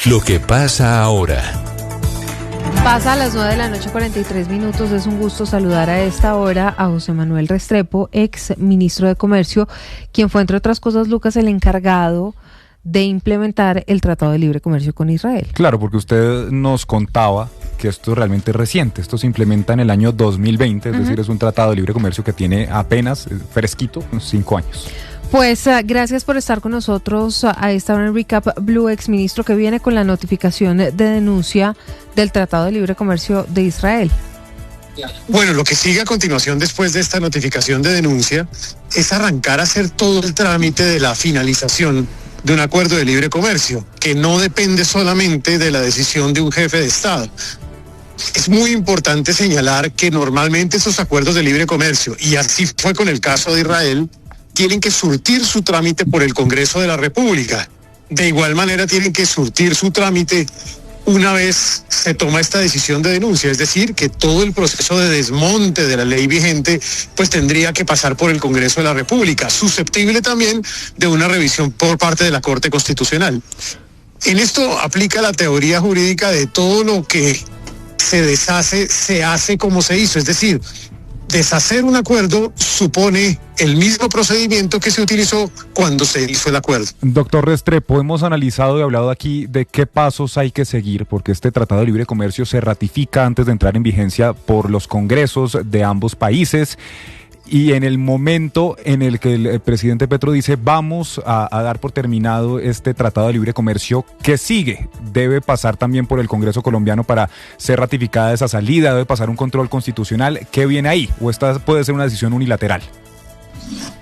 Lo que pasa ahora. Pasa a las 9:43 p.m. Es un gusto saludar a esta hora a José Manuel Restrepo, ex ministro de Comercio, quien fue, entre otras cosas, Lucas, el encargado de implementar el Tratado de Libre Comercio con Israel. Claro, porque usted nos contaba que esto es realmente reciente. Esto se implementa en el año 2020, es decir, es un Tratado de Libre Comercio que tiene apenas fresquito, unos 5 años. Pues gracias por estar con nosotros a esta hora en Recap Blue, exministro, que viene con la notificación de denuncia del Tratado de Libre Comercio de Israel. Bueno, lo que sigue a continuación después de esta notificación de denuncia es arrancar a hacer todo el trámite de la finalización de un acuerdo de libre comercio, que no depende solamente de la decisión de un jefe de Estado. Es muy importante señalar que normalmente esos acuerdos de libre comercio, y así fue con el caso de Israel, tienen que surtir su trámite por el Congreso de la República. De igual manera tienen que surtir su trámite una vez se toma esta decisión de denuncia, es decir, que todo el proceso de desmonte de la ley vigente pues tendría que pasar por el Congreso de la República, susceptible también de una revisión por parte de la Corte Constitucional. En esto aplica la teoría jurídica de todo lo que se deshace, se hace como se hizo, es decir, deshacer un acuerdo supone el mismo procedimiento que se utilizó cuando se hizo el acuerdo. Doctor Restrepo, hemos analizado y hablado aquí de qué pasos hay que seguir, porque este Tratado de Libre Comercio se ratifica antes de entrar en vigencia por los congresos de ambos países. Y en el momento en el que el presidente Petro dice vamos a dar por terminado este Tratado de Libre Comercio, ¿qué sigue? ¿Debe pasar también por el Congreso colombiano para ser ratificada esa salida? ¿Debe pasar un control constitucional? ¿Qué viene ahí? ¿O esta puede ser una decisión unilateral?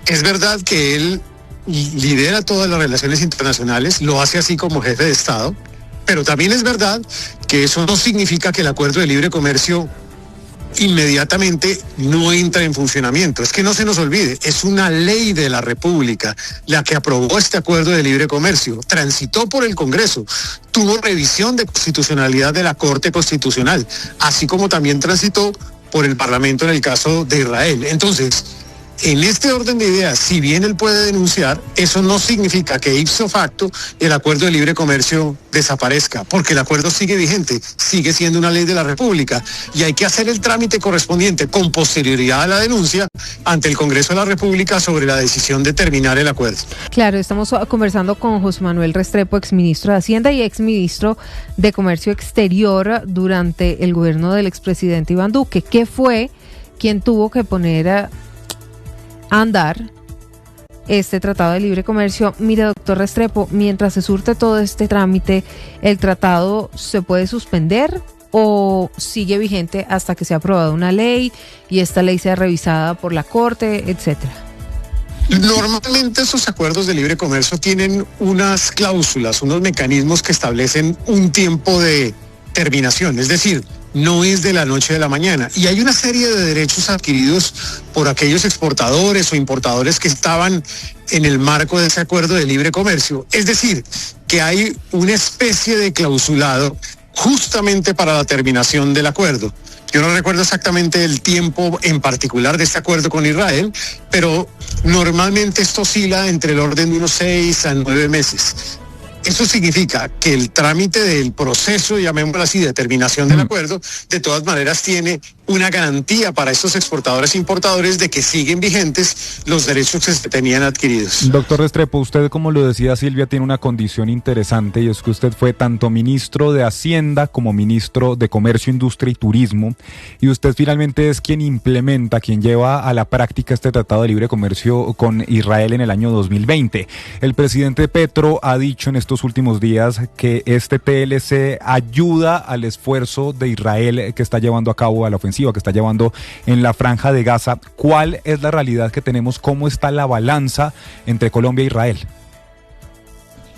Es verdad que él lidera todas las relaciones internacionales, lo hace así como jefe de Estado, pero también es verdad que eso no significa que el acuerdo de libre comercio inmediatamente no entra en funcionamiento. Es que no se nos olvide, es una ley de la República la que aprobó este acuerdo de libre comercio, transitó por el Congreso, tuvo revisión de constitucionalidad de la Corte Constitucional, así como también transitó por el Parlamento en el caso de Israel. Entonces, en este orden de ideas, si bien él puede denunciar, eso no significa que ipso facto el acuerdo de libre comercio desaparezca, porque el acuerdo sigue vigente, sigue siendo una ley de la República y hay que hacer el trámite correspondiente con posterioridad a la denuncia ante el Congreso de la República sobre la decisión de terminar el acuerdo. Claro, estamos conversando con José Manuel Restrepo, exministro de Hacienda y exministro de Comercio Exterior durante el gobierno del expresidente Iván Duque, que fue quien tuvo que poner a andar este Tratado de Libre Comercio. Mire, doctor Restrepo, mientras se surte todo este trámite, ¿el tratado se puede suspender o sigue vigente hasta que sea aprobada una ley y esta ley sea revisada por la Corte, etcétera? Normalmente esos acuerdos de libre comercio tienen unas cláusulas, unos mecanismos que establecen un tiempo de terminación, es decir, no es de la noche a la mañana. Y hay una serie de derechos adquiridos por aquellos exportadores o importadores que estaban en el marco de ese acuerdo de libre comercio. Es decir, que hay una especie de clausulado justamente para la terminación del acuerdo. Yo no recuerdo exactamente el tiempo en particular de este acuerdo con Israel, pero normalmente esto oscila entre el orden de unos 6 a 9 meses. Eso significa que el trámite del proceso, llamémoslo así, de terminación del acuerdo, de todas maneras tiene una garantía para estos exportadores e importadores de que siguen vigentes los derechos que se tenían adquiridos. Doctor Restrepo, usted, como lo decía Silvia, tiene una condición interesante y es que usted fue tanto ministro de Hacienda como ministro de Comercio, Industria y Turismo, y usted finalmente es quien implementa, quien lleva a la práctica este Tratado de Libre Comercio con Israel en el año 2020. El presidente Petro ha dicho en estos últimos días que este TLC ayuda al esfuerzo de Israel que está llevando a cabo, a la ofensiva que está llevando en la Franja de Gaza. ¿Cuál es la realidad que tenemos? ¿Cómo está la balanza entre Colombia e Israel?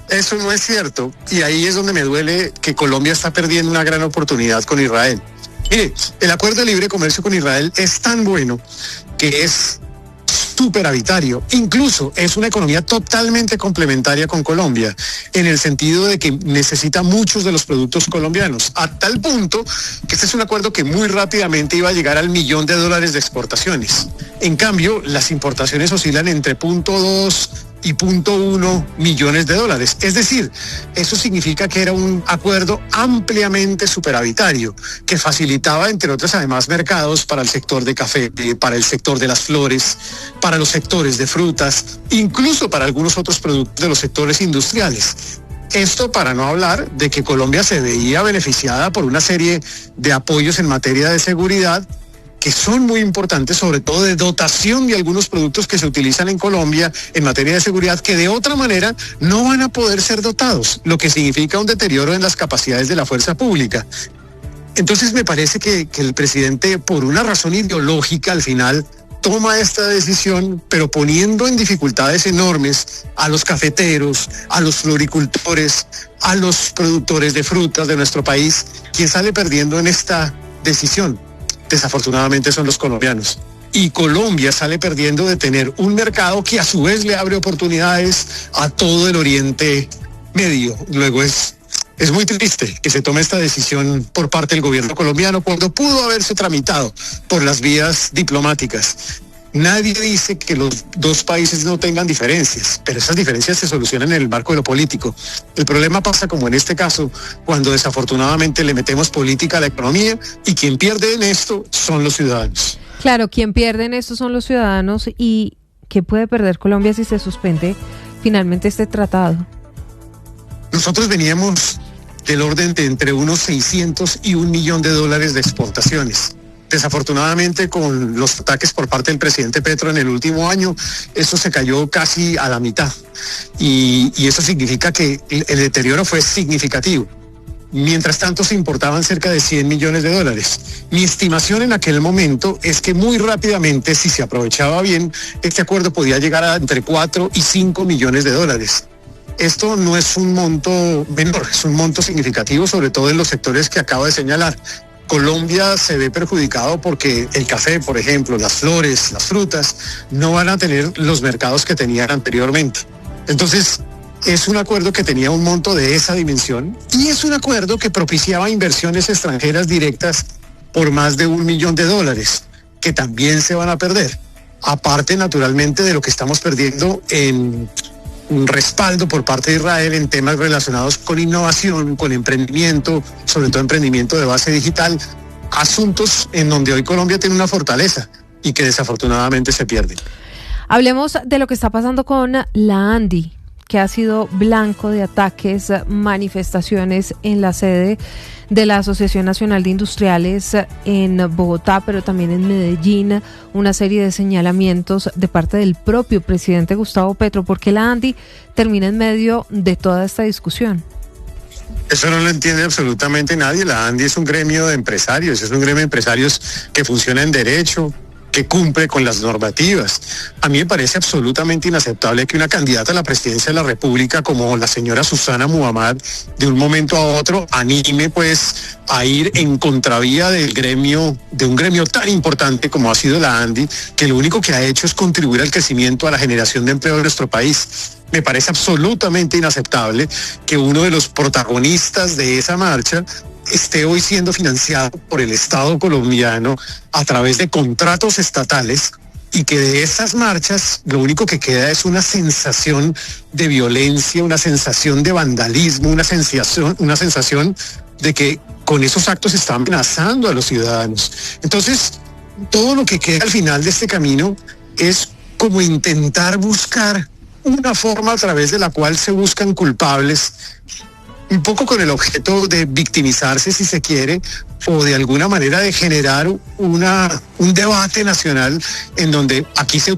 Eso no es cierto, y ahí es donde me duele que Colombia está perdiendo una gran oportunidad con Israel. Mire, el acuerdo de libre comercio con Israel es tan bueno que es superavitario, incluso es una economía totalmente complementaria con Colombia, en el sentido de que necesita muchos de los productos colombianos, a tal punto que este es un acuerdo que muy rápidamente iba a llegar al $1 millón de exportaciones. En cambio, las importaciones oscilan entre 0.2 y $0.1 millones. Es decir, eso significa que era un acuerdo ampliamente superavitario, que facilitaba, entre otros, además, mercados para el sector de café, para el sector de las flores, para los sectores de frutas, incluso para algunos otros productos de los sectores industriales. Esto para no hablar de que Colombia se veía beneficiada por una serie de apoyos en materia de seguridad que son muy importantes, sobre todo de dotación de algunos productos que se utilizan en Colombia en materia de seguridad, que de otra manera no van a poder ser dotados, lo que significa un deterioro en las capacidades de la fuerza pública. Entonces me parece que el presidente, por una razón ideológica, al final toma esta decisión, pero poniendo en dificultades enormes a los cafeteros, a los floricultores, a los productores de frutas de nuestro país. Quien sale perdiendo en esta decisión, desafortunadamente, son los colombianos. Y Colombia sale perdiendo de tener un mercado que a su vez le abre oportunidades a todo el Oriente Medio. Luego es muy triste que se tome esta decisión por parte del gobierno colombiano cuando pudo haberse tramitado por las vías diplomáticas. Nadie dice que los dos países no tengan diferencias, pero esas diferencias se solucionan en el marco de lo político. El problema pasa, como en este caso, cuando desafortunadamente le metemos política a la economía, y quien pierde en esto son los ciudadanos. Claro, quien pierde en esto son los ciudadanos. ¿Y qué puede perder Colombia si se suspende finalmente este tratado? Nosotros veníamos del orden de entre unos 600 y $1 millón de exportaciones. Desafortunadamente, con los ataques por parte del presidente Petro en el último año, eso se cayó casi a la mitad. Y eso significa que el deterioro fue significativo. Mientras tanto, se importaban cerca de $100 millones. Mi estimación en aquel momento es que muy rápidamente, si se aprovechaba bien, este acuerdo podía llegar a entre 4 y 5 millones de dólares. Esto no es un monto menor, es un monto significativo, sobre todo en los sectores que acabo de señalar. Colombia se ve perjudicado porque el café, por ejemplo, las flores, las frutas, no van a tener los mercados que tenían anteriormente. Entonces, es un acuerdo que tenía un monto de esa dimensión, y es un acuerdo que propiciaba inversiones extranjeras directas por más de $1 millón, que también se van a perder. Aparte, naturalmente, de lo que estamos perdiendo en un respaldo por parte de Israel en temas relacionados con innovación, con emprendimiento, sobre todo emprendimiento de base digital, asuntos en donde hoy Colombia tiene una fortaleza y que desafortunadamente se pierden. Hablemos de lo que está pasando con la ANDI, que ha sido blanco de ataques, manifestaciones en la sede de la Asociación Nacional de Industriales en Bogotá, pero también en Medellín, una serie de señalamientos de parte del propio presidente Gustavo Petro. ¿Por qué la ANDI termina en medio de toda esta discusión? Eso no lo entiende absolutamente nadie. La ANDI es un gremio de empresarios, es un gremio de empresarios que funciona en derecho, que cumple con las normativas. A mí me parece absolutamente inaceptable que una candidata a la presidencia de la República como la señora Susana Muhammad, de un momento a otro anime pues a ir en contravía del gremio, de un gremio tan importante como ha sido la ANDI, que lo único que ha hecho es contribuir al crecimiento, a la generación de empleo de nuestro país. Me parece absolutamente inaceptable que uno de los protagonistas de esa marcha esté hoy siendo financiado por el Estado colombiano a través de contratos estatales, y que de esas marchas lo único que queda es una sensación de violencia, una sensación de vandalismo, una sensación de que con esos actos se está amenazando a los ciudadanos. Entonces, todo lo que queda al final de este camino es como intentar buscar una forma a través de la cual se buscan culpables, un poco con el objeto de victimizarse, si se quiere, o de alguna manera de generar un debate nacional en donde aquí se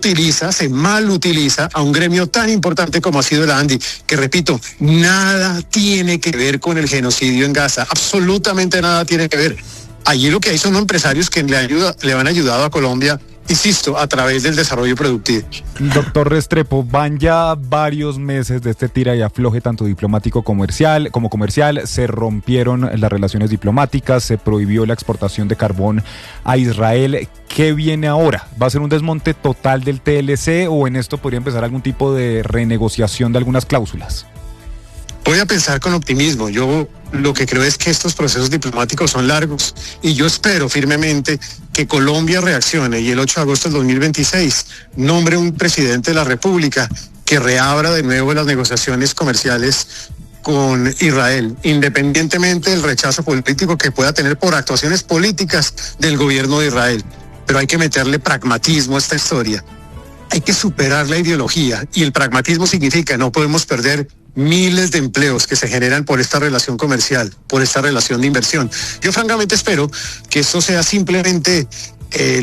mal utiliza a un gremio tan importante como ha sido la ANDI, que, repito, nada tiene que ver con el genocidio en Gaza, absolutamente nada tiene que ver. Allí lo que hay son empresarios que le han ayudado a Colombia, insisto, a través del desarrollo productivo. Doctor Restrepo, van ya varios meses de este tira y afloje, tanto diplomático como comercial. Se rompieron las relaciones diplomáticas, se prohibió la exportación de carbón a Israel. ¿Qué viene ahora? ¿Va a ser un desmonte total del TLC o en esto podría empezar algún tipo de renegociación de algunas cláusulas? Voy a pensar con optimismo. Yo lo que creo es que estos procesos diplomáticos son largos, y yo espero firmemente que Colombia reaccione y el 8 de agosto del 2026 nombre un presidente de la República que que reabra de nuevo las negociaciones comerciales con Israel, independientemente del rechazo político que pueda tener por actuaciones políticas del gobierno de Israel. Pero hay que meterle pragmatismo a esta historia. Hay que superar la ideología, y el pragmatismo significa no podemos perder miles de empleos que se generan por esta relación comercial, por esta relación de inversión. Yo francamente espero que esto sea simplemente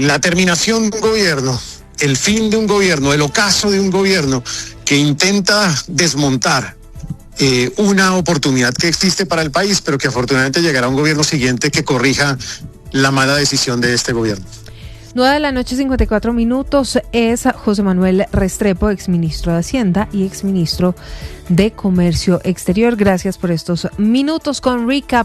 la terminación de un gobierno, el fin de un gobierno, el ocaso de un gobierno que intenta desmontar una oportunidad que existe para el país, pero que afortunadamente llegará un gobierno siguiente que corrija la mala decisión de este gobierno. 9:54 p.m. es José Manuel Restrepo, exministro de Hacienda y exministro de Comercio Exterior. Gracias por estos minutos con Recap.